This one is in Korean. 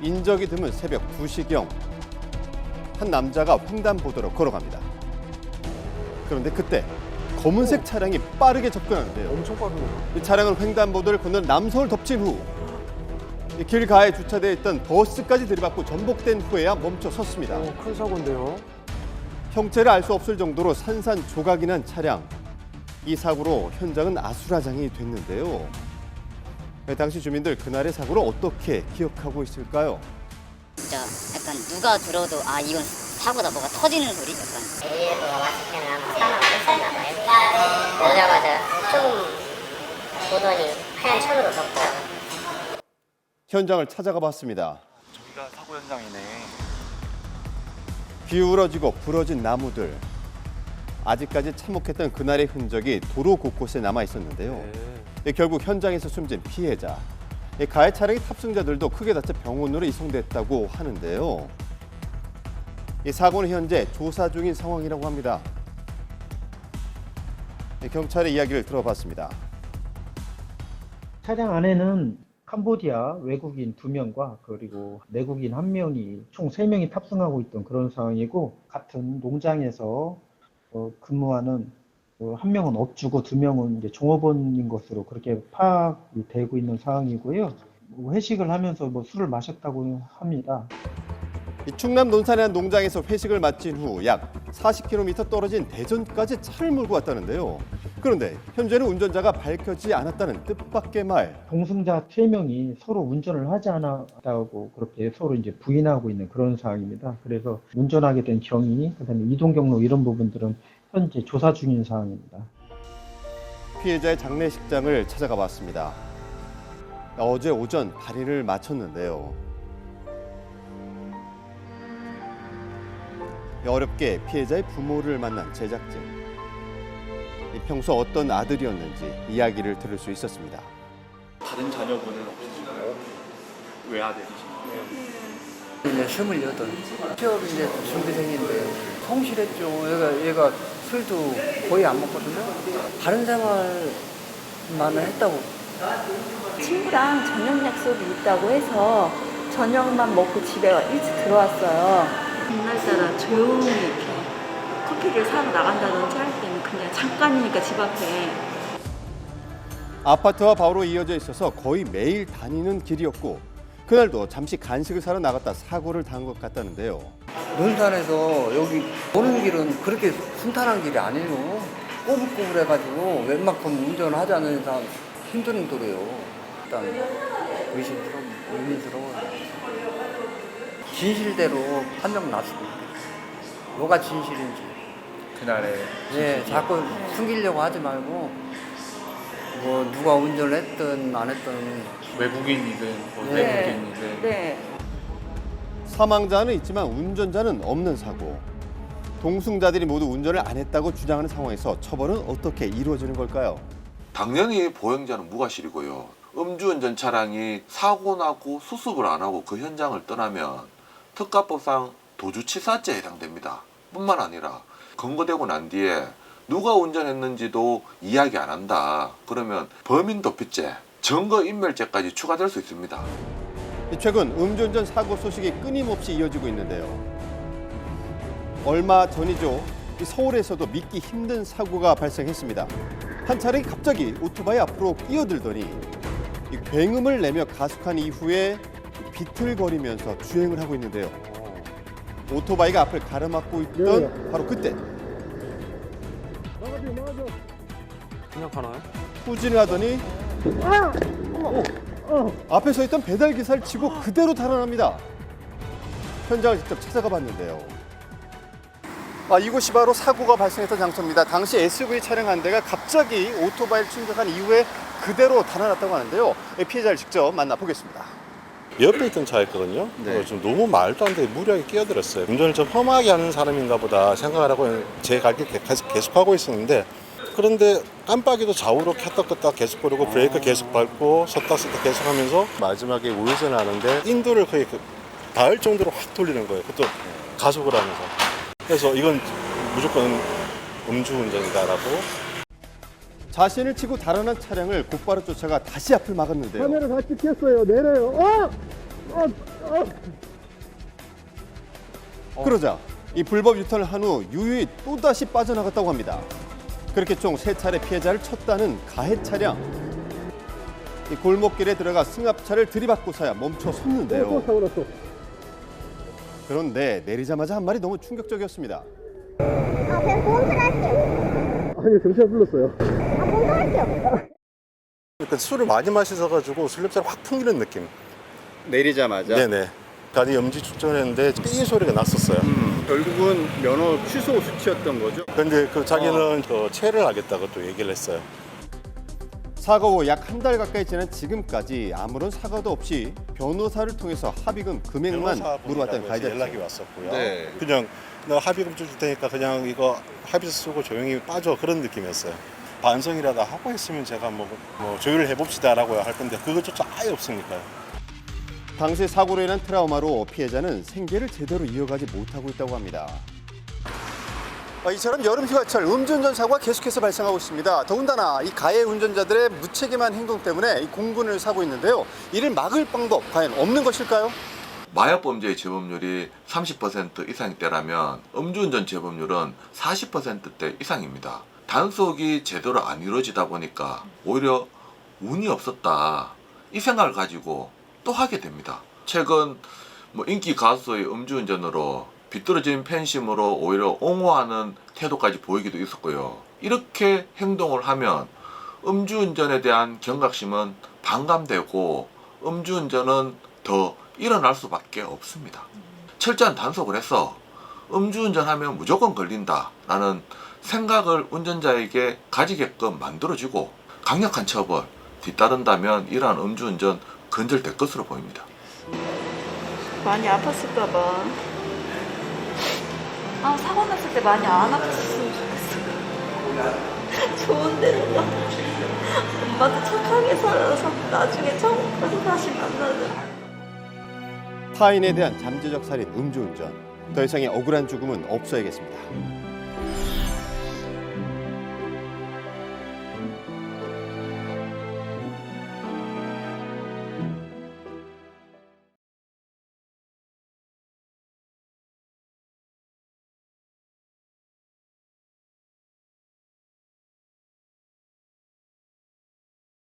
인적이 드문 새벽 2시경 한 남자가 횡단보도로 걸어갑니다. 그런데 그때 검은색 차량이 빠르게 접근하는데요. 엄청 빠르네요. 이 차량은 횡단보도를 건너 남성을 덮친 후 길가에 주차되어 있던 버스까지 들이받고 전복된 후에야 멈춰 섰습니다. 큰 사고인데요. 형체를 알 수 없을 정도로 산산조각이 난 차량. 이 사고로 현장은 아수라장이 됐는데요. 당시 주민들 그날의 사고를 어떻게 기억하고 있을까요? 진짜 약간 누가 들어도 아 이건 사고다 뭐가 터지는 소리 약간. 위에도 왔을 때는 아마 사망을 했었나 봐요. 오자마자 조금 보더니 하얀 천으로 덮더라고요. 현장을 찾아가 봤습니다. 저기가 사고 현장이네. 기울어지고 부러진 나무들. 아직까지 참혹했던 그날의 흔적이 도로 곳곳에 남아 있었는데요. 결국 현장에서 숨진 피해자. 가해 차량의 탑승자들도 크게 다쳐 병원으로 이송됐다고 하는데요. 이 사고는 현재 조사 중인 상황이라고 합니다. 경찰의 이야기를 들어봤습니다. 차량 안에는 캄보디아 외국인 2명과 그리고 내국인 1명이 총 3명이 탑승하고 있던 그런 상황이고, 같은 농장에서 근무하는 1명은 업주고 2명은 이제 종업원인 것으로 그렇게 파악이 되고 있는 상황이고요. 회식을 하면서 술을 마셨다고 합니다. 충남 논산의 한 농장에서 회식을 마친 후 약 40km 떨어진 대전까지 차를 몰고 왔다는데요. 그런데 현재는 운전자가 밝혀지지 않았다는 뜻밖의 말. 동승자 3명이 서로 운전을 하지 않았다고 그렇게 서로 이제 부인하고 있는 그런 상황입니다. 그래서 운전하게 된 경위, 그다음에 이동 경로 이런 부분들은 현재 조사 중인 상황입니다. 피해자의 장례식장을 찾아가 봤습니다. 어제 오전 발인을 마쳤는데요. 어렵게 피해자의 부모를 만난 제작진. 평소 어떤 아들이었는지 이야기를 들을 수 있었습니다. 다른 자녀분은 없으신가요? 외아들이신가요? 이제 28. 취업 이제 준비생인데 성실했죠. 얘가 술도 거의 안 먹거든요. 다른 생활만 했다고. 친구랑 저녁 약속이 있다고 해서 저녁만 먹고 집에 일찍 들어왔어요. 그날따라 조용히 이렇게 커피를 사러 나간다든지 할 때는 그냥 잠깐이니까 집 앞에. 아파트와 바로 이어져 있어서 거의 매일 다니는 길이었고 그날도 잠시 간식을 사러 나갔다 사고를 당한 것 같다는데요. 논산에서 여기 오는 길은 그렇게 순탄한 길이 아니에요. 꼬불꼬불해가지고 웬만큼 운전을 하지 않는 이상 힘든 도로예요. 일단 의심스러워요. 진실대로 판명 났으면 좋겠어요. 뭐가 진실인지. 그날의 네, 자꾸 숨기려고 하지 말고 뭐 누가 운전을 했든 안 했든 외국인이든 뭐 네. 내국인이든 네. 사망자는 있지만 운전자는 없는 사고. 동승자들이 모두 운전을 안 했다고 주장하는 상황에서 처벌은 어떻게 이루어지는 걸까요? 당연히 보행자는 무과실이고요. 음주운전 차량이 사고 나고 수습을 안 하고 그 현장을 떠나면 특가법상 도주치사죄에 해당됩니다. 뿐만 아니라 검거되고 난 뒤에 누가 운전했는지도 이야기 안 한다. 그러면 범인도피죄, 증거인멸죄까지 추가될 수 있습니다. 최근 음주운전 사고 소식이 끊임없이 이어지고 있는데요. 얼마 전이죠. 서울에서도 믿기 힘든 사고가 발생했습니다. 한 차량이 갑자기 오토바이 앞으로 끼어들더니 굉음을 내며 가속한 이후에 비틀거리면서 주행을 하고 있는데요. 오토바이가 앞을 가로막고 있던 바로 그때 그냥 가나요? 후진을 하더니 앞에 서 있던 배달 기사를 치고 그대로 달아납니다. 현장을 직접 찾아가 봤는데요. 이곳이 바로 사고가 발생했던 장소입니다. 당시 SUV 차량 한 대가 갑자기 오토바이를 충격한 이후에 그대로 달아났다고 하는데요. 피해자를 직접 만나보겠습니다. 옆에 있던 차였거든요. 좀 너무 말도 안 되게 무리하게 끼어들었어요. 운전을 좀 험하게 하는 사람인가 보다 생각을 하고 제 갈 길 계속하고 있었는데, 그런데 깜빡이도 좌우로 켰다 껐다 계속 부르고 브레이크 계속 밟고 섰다 계속 하면서 마지막에 우회전을 하는데 인도를 거의 닿을 정도로 확 돌리는 거예요. 그것도 가속을 하면서. 그래서 이건 무조건 음주운전이다라고. 자신을 치고 달아난 차량을 곧바로 쫓아가 다시 앞을 막았는데요. 카메라 다 찍혔어요. 내려요. 그러자 이 불법 유턴을 한 후 유유히 또다시 빠져나갔다고 합니다. 그렇게 총 3차례 피해자를 쳤다는 가해 차량. 이 골목길에 들어가 승합차를 들이받고서야 멈춰 섰는데요. 그런데 내리자마자 한 말이 너무 충격적이었습니다. 그냥 보험처리할게요. 아니요, 경찰 불렀어요. 보험처리할게요. 그러니까 술을 많이 마셔가지고 술lep사를 확 풍기는 느낌. 내리자마자? 네네. 간이 염지 축전했는데 삐 소리가 났었어요. 결국은 면허 취소 수치였던 거죠? 근데 그 자기는 그 체를 하겠다고 또 얘기를 했어요. 사고 후 약 한 달 가까이 지난 지금까지 아무런 사과도 없이 변호사를 통해서 합의금 금액만 물어왔다는 가해자. 연락이 왔었고요. 네. 그냥 너 합의금 줄 테니까 그냥 이거 합의서 쓰고 조용히 빠져 그런 느낌이었어요. 반성이라도 하고 했으면 제가 뭐 조율을 해봅시다라고 할 건데 그것조차 아예 없으니까요. 당시 사고로 인한 트라우마로 피해자는 생계를 제대로 이어가지 못하고 있다고 합니다. 이처럼 여름 휴가철 음주운전 사고가 계속해서 발생하고 있습니다. 더군다나 이 가해 운전자들의 무책임한 행동 때문에 이 공분을 사고 있는데요. 이를 막을 방법 과연 없는 것일까요? 마약범죄의 재범률이 30% 이상대라면 음주운전 재범률은 40%대 이상입니다. 단속이 제대로 안 이루어지다 보니까 오히려 운이 없었다 이 생각을 가지고 또 하게 됩니다. 최근 인기 가수의 음주운전으로 비뚤어진 팬심으로 오히려 옹호하는 태도까지 보이기도 있었고요. 이렇게 행동을 하면 음주운전에 대한 경각심은 반감되고 음주운전은 더 일어날 수밖에 없습니다. 철저한 단속을 해서 음주운전하면 무조건 걸린다라는 생각을 운전자에게 가지게끔 만들어주고 강력한 처벌 뒤따른다면 이러한 음주운전 근절될 것으로 보입니다. 많이 아팠을까 봐. 사고 났을 때 많이 안 아팠으면 좋겠어. 좋은 데로 가. 엄마도 착하게 살아서 나중에 처음 가서 다시 만나자. 타인에 대한 잠재적 살인 음주운전. 더 이상의 억울한 죽음은 없어야겠습니다.